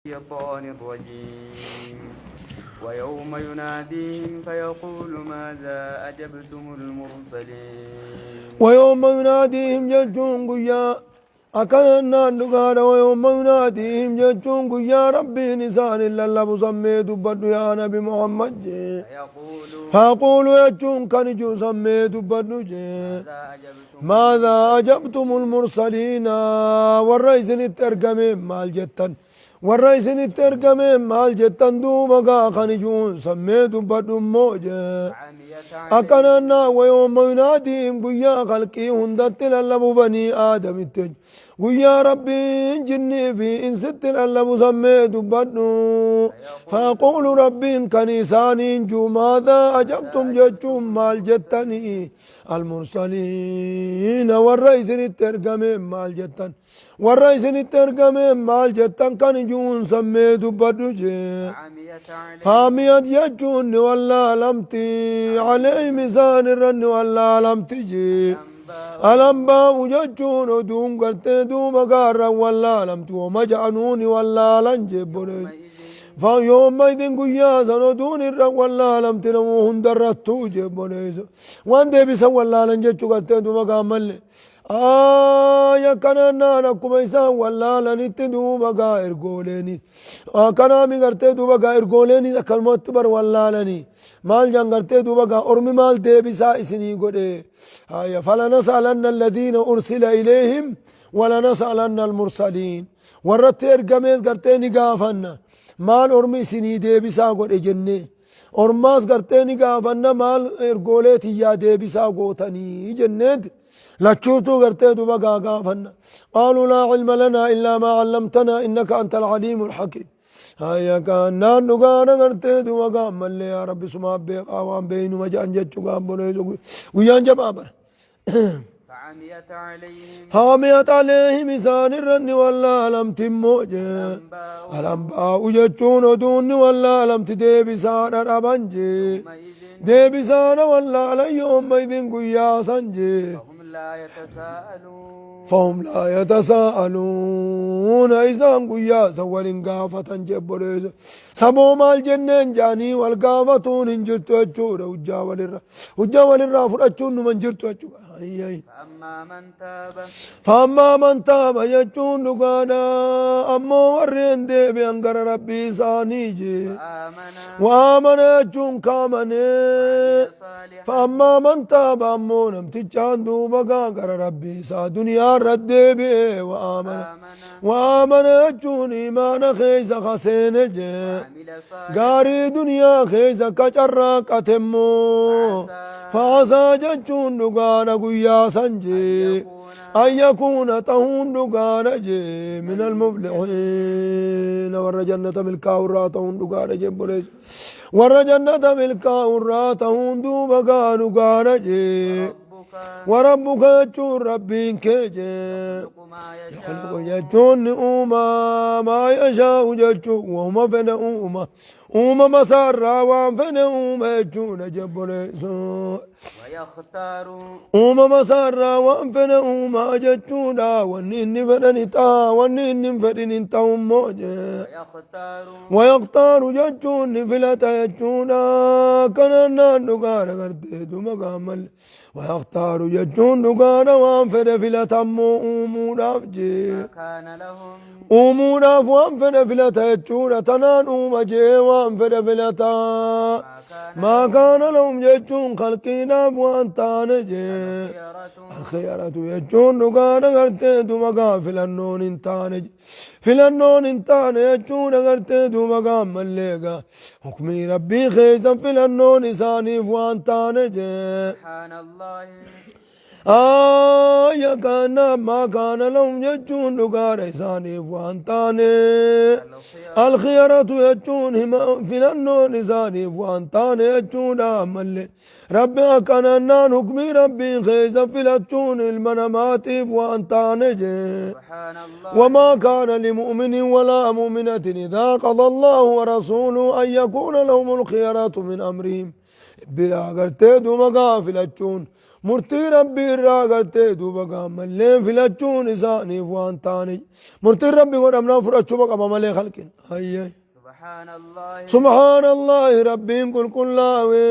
الشيطان الرجيم ويوم يناديهم فيقول ماذا أجبتم المرسلين ويوم يناديهم ججون قيا أكننا نقال ويوم يناديهم ججون قيا ربي نسان إلا الله سميت بدو يا نبي محمد فيقول يجون كنجو سميت بدو ماذا أجبتم المرسلين والرئيس الترجمة مال جتن والرئيس الترجمة مال جتن دوبا خنجون سميت بدو موجه أكننا ويوم يناديهم قيا خلقي هندت للبو بني آدم التج قيا ربي جني في إنست للبو سميت بدو فأقول ربي كنيساني جو ماذا أجبتم جتم مال جتني المرسلين والرئيس الترجمة مال جتن والرئيس الترجمة مال جتن كان جون سميت بدو فاميت يجون ولا لمتي عليه ميزان الرن ولا لمتي الأنباء يجون ودوم قرتي دوم قارا ولا لمتي ومجعنوني ولا لنجبوني فيوم ما يدين قيا سنودون الرق ولا لمتي نموهن درتو جبوني وان دي بيسا ولا لنجبو قرتي دوم قامل كنا نكما إسان ولا لنتدو بقى إرقوليني كنا مغرتي دو بقى إرقوليني كلمات بر ولا لني مال جنگرتي دو بقى أرمي مال دي بسا إسني قده فلنسألن الذين أرسل إليهم ولنسألن المرسلين ورت إرقاميز قرتي نقافنا مال أرمي سني دي بسا قده جنة أرماز قرتي نقافنا مال إرقوليتي يا دي بسا قوتني جنة لچوتو غرتي دوبا غافنا قالوا لا علم لنا إلا ما علمتنا إنك أنت العليم الحكيم هيا كان نغانا غرتي دوبا غامل يا رب سما بي قوام بين وجان جچو غامبونو ويان جبابر فعميت عليهم إسان الرن ولا لم تموج الأنباء يجون دون ولا لم تدبسان ربنجي دبسان ولا ليوم بيدن قيا سنجي فهم لا يتساءلون إذا قيا سوالين قافة جبريز سبو مال جنين جاني والقافتون انجرتو أجورا وجا والرا فرأجون من جرتو أجورا فأما من تاب يجون دقانا أمو ورين دي بأنقر ربي سانيجي وآمن يجون كامني فأما من تاب أمو نمتجان دوبا قر ربي سا دنيا رد بي وآمن يجون إيمان خيز خسين جي غاري دنيا خيز كجرا قتمو فعسى ججون دقانا قيا سنجي أن يكون تهون دقانا جي من المفلحين ور جنة ملكا وراتهون دقانا جي بوليج ور جنة ملكا وراتهون دوبا دقانا جي وربك يجون ربين كيجي يخلق يجون ما يشاء يجون وهم فن مسار وان فن يجون جبليس مسار وان فن يجون ونين فننتا ونين فننتا موجه ويختار يجون فلتا يجون كننا نقار قرتي مقامل ويختار يجون دقانا وانفد فلتمو أموراف جي أموراف وانفد فلتا يجون تنان أمجي وانفد فلتا ما كان لهم يجون خلقنا وانتان جي الخيارة يجون دقانا غرتي دمقا فلنون انتان جي فلنون انتان يجون غرتي دمقا مليقا حكمي ربي خيزا فلنون إساني وانتان جي سبحان الله كان ما كان لهم يجون دقار إساني وانتاني الخيارة يجون فلنون إساني وانتاني يجون أمالي ربي أكننا حكمي ربي خيزا فلتون المنامات وانتاني وما كان لمؤمن ولا مؤمنة إذا قضى الله ورسوله أن يكون لهم الخيارة من أمرهم بلا قرتي دوما فلتون مرتي ربي راغتي دوبا قام اللين فلتشون إساني فوان تاني مرتي ربي قدامنا فرأتشو بقى ممالي خلقين هيا سبحان الله سبحان الله ربي كل كلاوي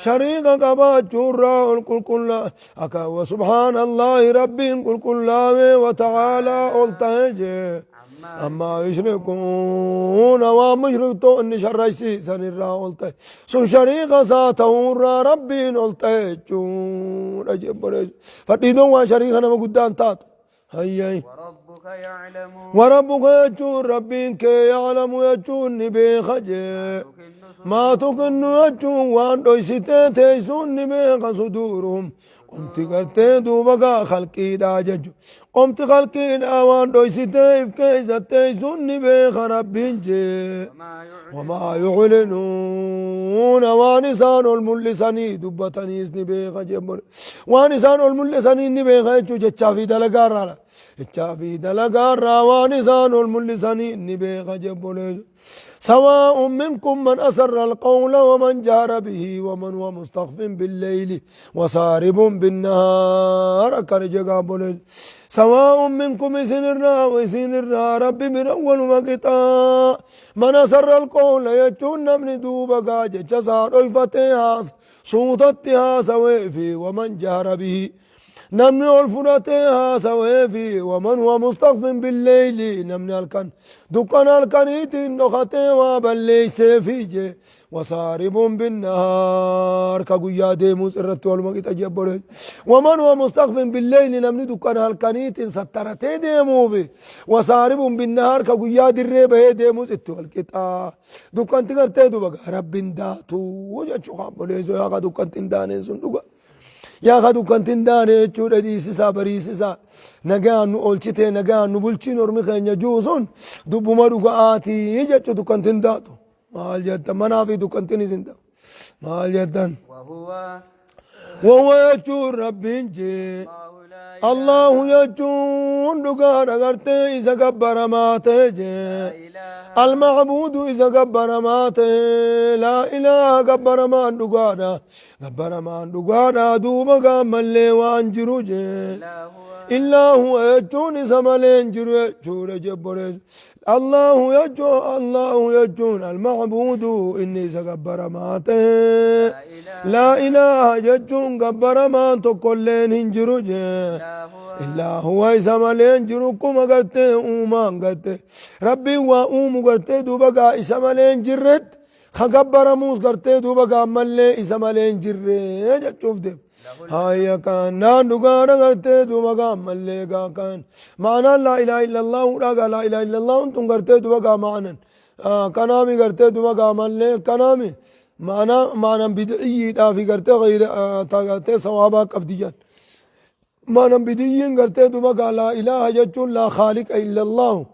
شريك قبات جورا كل كلا أكا وسبحان الله ربي كل كلاوي وتعالى قلتاجي أما يشركون ومشركتو إن شريسي سنرا قلتاج سن شريك ساتورا ربي قلتاجون أجيب بريج فرديدون وشريك أنا مقدان تات هيا وربك يعلم وربك يجون ربك يعلم يجون بخجي ما تكن يجون وان دويستي تيسون بخ صدورهم قمت قلتي دوبك خلقي دا ججو قمت خلقي دا وان دويستي فكيزة تيسون بخ ربينجي وما يعلنون وانسان الملساني دبتني اسني بخ جبر وانسان الملساني نبخ يجو جتشا في دلقار رالا في دلقار وانسان الملساني نبخ جبر سواء منكم من أسر القول ومن جار به ومن هو مستخف بالليل وسارب بالنهار كرجا بولج سواء منكم سنرنا ربي من أول وقتا من أسر القول يجون من دوبا قاجة جسار أيفتها صوتتها سويفي ومن جار به نمني الفراتها سويفي ومن هو مستخف بالليل نمني الكن دكان الكنيت نخته وبلي سيفيجي وصارب بالنهار كغيا ديموس الرت والمقيت جبر ومن هو مستخف بالليل نمني دكان الكنيت سترته ديموفي وصارب بالنهار كغيا دربه ديموس التولكتا دكان تغرته دوبا رب داتو وجو خابليزو يا دكان تندانين سندوغا يا خدو كنتين داري تشود ديسيسا بريسيسا نجان أولشته نجان نبولشين ورمي خنيا جوزون دبو مرو قاتي يجا تشود كنتين داتو مال جدا منافي دو كنتين زندا مال جدا وهو يجور ربين جي الله يجون دقار أغرتي إذا كبر ماتي جي المعبود إذا كبر ماتي لا إله كبر ما دقارا كبر ما دقارا دوما كامل وانجرو جي إلا هو يجون سمالين جرو يجور جبريز الله يجون المعبود إني سكبر ماتي لا إله يجون كبر ما تقولين هنجرو جي إلا هو إسمالين جروكم أغرتي أومان غرتي ربي وأوم غرتي دوبقى إسمالين جرت خكبر موس غرتي دوبقى ملي إسمالين جرت شوف دي هاي كان نان دوغانا غرتي دوبقى ملي كان معنى لا إله إلا الله راغا لا إله إلا الله أنتم غرتي دوبقى معنى كنامي غرتي دوبقى ملي كنامي معنى بدعي دافي غرتي غير تاغتي صوابك أبديان ما نبديين قرتي دوبا لا إله يجون لا خالق إلا الله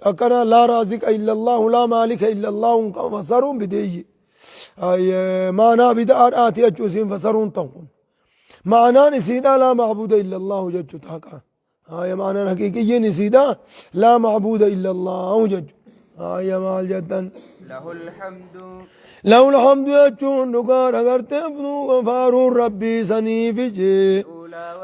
أكنا لا رازق إلا الله لا مالك إلا الله فسرون بدي أي معنى بدار آتي أجوزين فسرون تنقل معنى نسيدا لا معبود إلا الله ججو تاكا هاي معنى حقيقي نسيدا لا معبود إلا الله ججو هاي مال جدا له الحمد له الحمد يجون نقار أغرتي فنو غفارون ربي سنيفي جي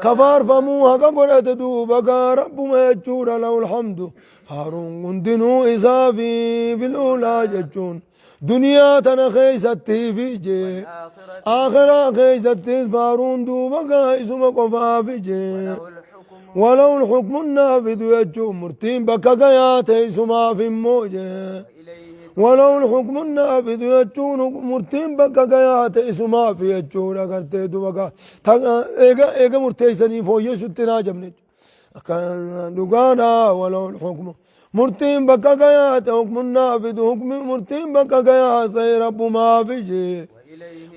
كفار فموها كقرأت دوبك رب ما يجور له الحمد فارون قندنو إسافي في الأولى ججون دنيا تنخيستي في جي آخرة خيستي فارون دوبك إسمك وفافي جي ولو الحكم النافذ يجون مرتين بك قيات إسما في موجه ولو الحكم النافذ يجون مرتين بك قيات اسما في يجون اگرتے دوبا ايگا مرتيسني فو يسوتنا جمنج كان دغانا ولو الحكم مرتين بك قيات حكم النافذ حكم مرتين بك قيات رب ما في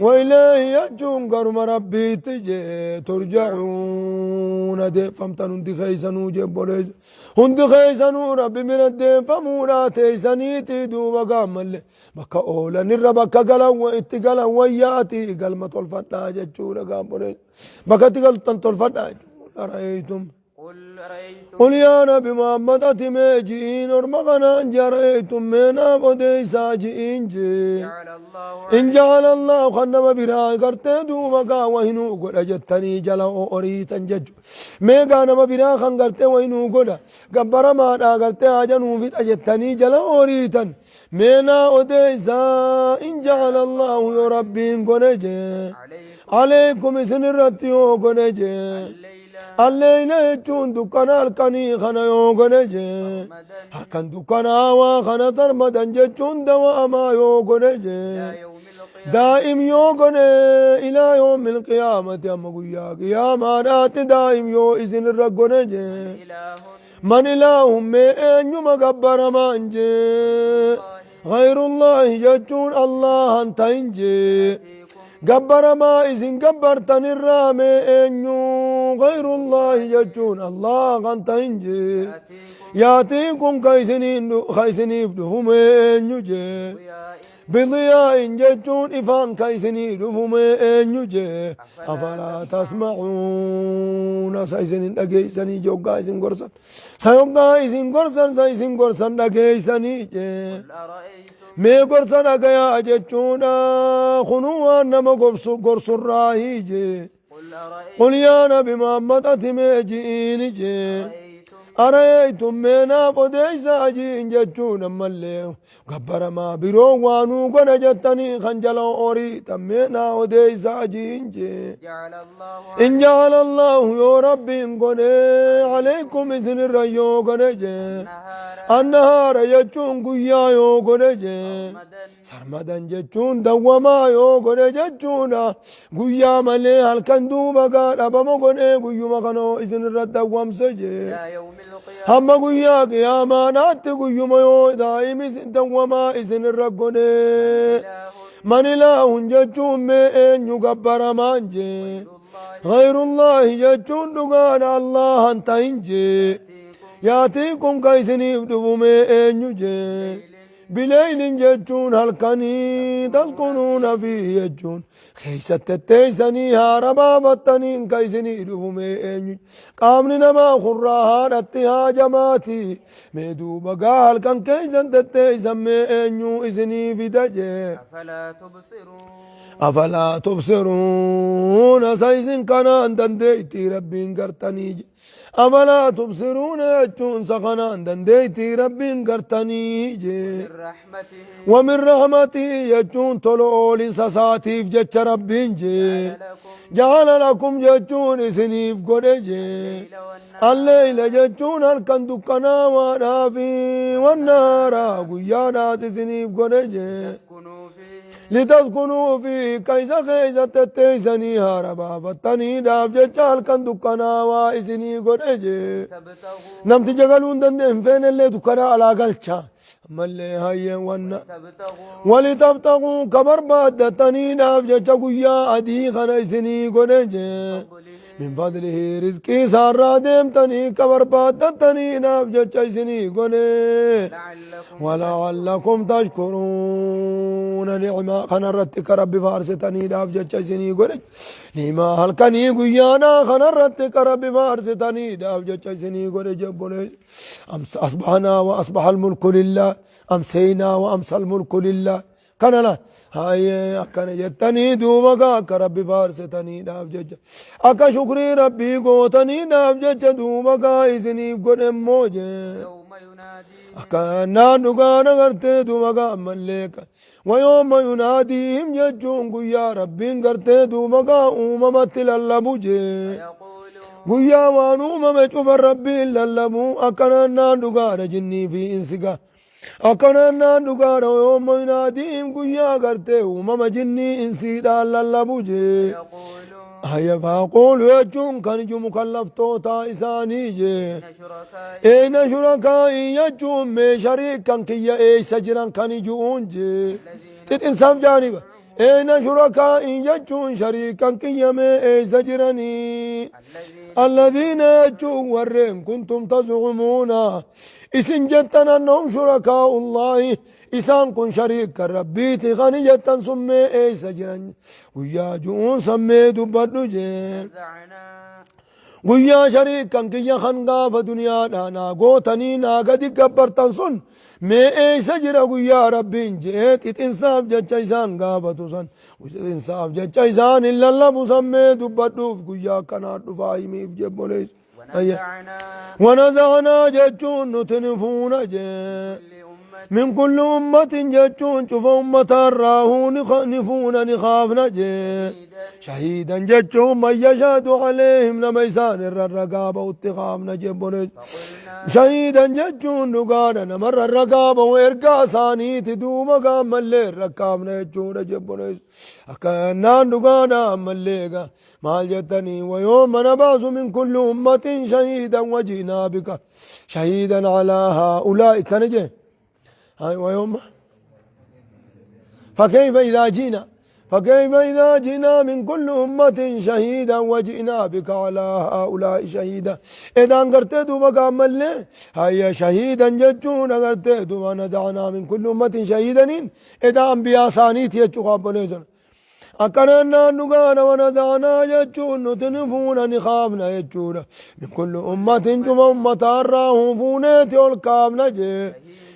وإليه يجون قرم ربي تجي ترجعون دي فمتن هندي خيسنو جبوليز هندي خيسنو ربي من الدين فمورا تيسنيتي دوبا قامل بكا أولا نرى بكا قلوا اتقلا وياتي قلمة الفتاة جتشورا قامبوليز بكا تقل تنتو الفتاة أرأيتم قل يا نبي محمد أتمي جئين ورمغنا جريتم منا فديسا جئين جي إن جعل الله خنم برا قرتي دوبا وهنو قد أجتني جلا أوريتا جج ميقا نم برا خن قرتي وهنو قد قبر ما دا قرتي آجنو فيت أجتني جلا أوريتا منا وديسا إن جعل الله يا ربي قد عليكم إسن الرتيو قد الليلة يجون دكانا الكني خنا يوغنجي هكذا دكانا وخنا ترمدا جتون دواما يوغنجي دائم يوغني إلى يوم القيامة أما قيا قياما نات دائم يو إذن الرقنجي من إلههم مئن يمقبر منجي غير الله جتون الله انتينجي قبر ما إذن قبرتن الرامي إنيو غير الله يجون الله غنت إنجي ياتيكم خيسني فدهم إنيو جي بضياء جتون إفان كيسني دفهم إنيو جي أفلا تسمعون سيسني لقيسني جوغا إذن قرصن سيوغا إذن قرصن سيسن قرصن لقيسني جي mee gorsa dhagayaa jechuudha kunuwaan nama gorsu irraa hiije qul yaa nabi muhammad ati mee ji'iini jee ara'aytum mee naaf odeeysa ajiin jechuun ammallee gabbaramaa biroo waanuu godha jettanii kan jala horiitan mee naa odeeysa ajiin jee in ja'ala allahu yoo rabbiin godhe alaykum isinirra yoo godhe jee annahaara jechuun guyyaa yoo godhe jee sarmadan jechuun dawwamaa yoo godhe jechuudha guyyaa malee halkan duuba gaa dhabama godhe guyyuma kanoo isinirra dawwamse jee hamma guyyaa qiyaamaadhaatti guyyuma yoo daa'imis dawwamaa isinirra godhe man ilaahun jechuun mee eenyu gabbaramaan jee gayrullaahi jechuun dhugaadha allahan tahin jee yaatiikum ka isiniif dhufu mee eenyu jee bileeylin jechuun halkanii taskunuuna fi jechuun keessatti teeysanii haara baafattaniin ka isinii dhufu mee eenyu qaamni namaa kurraa haadhatti haajamaati mee duuba gaa halkan keeysan tetteeysan mee eenyu isinii fida jee afalaa tubsiruun asa isin kanaan dandeeyti rabbiin gartanii je أفلا تبصرون يجون سخنا دنديتي ربين قرتني ومن رحمته يجون طلول سساتيف جتش ربين جي جعل لكم جتون سنيف قرجي الليل جتون الكن دكنا ونافي والنار قيانا سنيف قرجي لتسكنوا في كيس خيزة تتيسني هاربا فتني داف جتال كان دكنا وإسني قرجي نمت جغلون دندن فين اللي دكنا على قلشا ملي هاي وانا ولتبتغوا كبر بادتني داف جتا قيا أدي خنا إسني قرجي من فضله رزقي سارا ديمتني كبر بادتني داف جتا إسني قرجي ولعلكم تشكرون نعمة خنرتك ربي فارستني داف جتشيني قرج نعمة هلكني قيانا خنرتك ربي فارستني داف جتشيني قرج بولج أصبحنا وأصبح الملك لله أمسينا وأمسى الملك لله كان لا هاي أكن جتني دوبا كربي فارستني داف جتش أكا شكري ربي قوتني داف جتش دوبا إذني قرج موجه أكنا نقانا غرتي دوبا ملك ويوم يناديهم ججون قيا ربين غرتي دوبا أممت للبو جي قيا وانوما مجوف ربي للبو أكنا نقانا جني في إنسكا أكنا نقانا ويوم يناديهم قيا غرتي أمم جني إنسي للبو جي هيا فاقول يجون كان جو مكلف توتا إساني جي أين شركائي يجون مي شريك كان كي أي سجران كان يجون جي إنسان جانبا أين شركائي يجون شريك كان كي أي سجراني الذين يجون ورين كنتم تزعمون إسن جتنا أنهم شركاء الله إسان كن شريك ربيتي غني جتن سمي إيسا جرن ويا جون سمي دبادو جين guyyaa shariikan kiyya kan gaafa duniyaadha naa gootanii naa gadi gabbartan sun mee eeysa jira guyyaa rabbiin jee xixinsaaf jecha isaan gaafatu san xixinsaaf jecha isaan hin lallabu sammee dubbadhuuf guyyaa akkanaa dhufaa himiif jebbolees ونزعنا جتون نتنفون من كل أمة جتون شوف أمة الراهون نفون نخافنا شهيدا جتون من يشهد عليهم لما يسان الرقابة واتخافنا جبونج شهيدا جتون نقانا نمر الرقابة وإرقا ثاني تدوم قام اللي ركابنا جتون جبونج أكنا نقانا مليقا مال جتني ويوم نبعث من كل أمة شهيدا وجئنا بك شهيدا على هؤلاء كنجي هاي ويوم فكيف إذا جئنا من كل أمة شهيدا وجئنا بك على هؤلاء شهيدا إذا أنقرتدوا مقام اللي هيا شهيدا ججون أنقرتدوا ونزعنا من كل أمة شهيدا إذا أنبياء ثانيت يجوا بنيزن أكرنا نقانا ونزعنا يجون نتنفون نخافنا يجون من كل أمة جم أمة الراهم فونيت والكامنا جي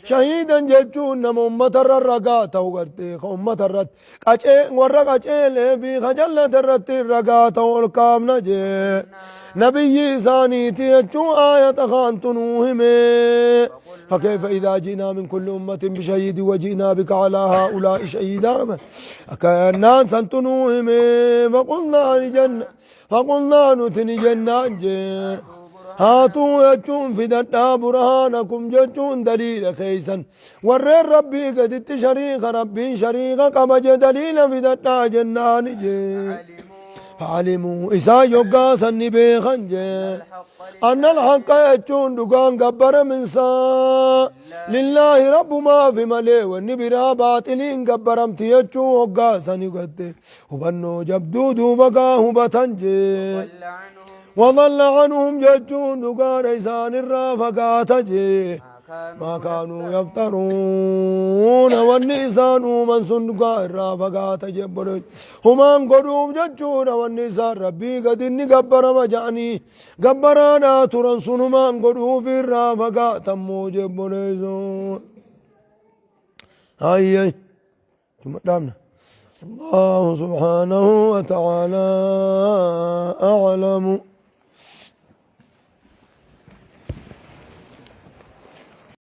شهيدا جتون نم أمة الرقاة وقرتي أمة الرد قاچه ورقا چيلي في خجلة الرد الرقاة والكامنا جي نبي ثاني تيجو آية خانتنوهم فكيف إذا جئنا من كل أمة بشهيد وجئنا بك على هؤلاء شهيدا أكأننا سنتنوهم فقلنا نتني جنة هاتوا يجون في دتا برهانكم ججون دليل خيسا ورر ربي قد شريك ربي شريك قمج دليل في دتا جنان جي فعلموا إسا يوقا سني بيخن جي أن الحق يجون دقان قبر من سا لله رب ما في ملي والنبرا باطلين قبرمت يجون وقا سني قد وبنو جبدودو بقا هبتنجي وضل عنهم ججون دقار إسان الرافقات جي ما كانوا يفترون والنسان من صندقاء الرافقات جبرج هما انقلوب ججون والنسان ربي قد إني قبر مجاني قبرانا ترنسون هما انقلوب في الرافقات مو جبرجون هاي ثم دامنا الله سبحانه وتعالى أعلم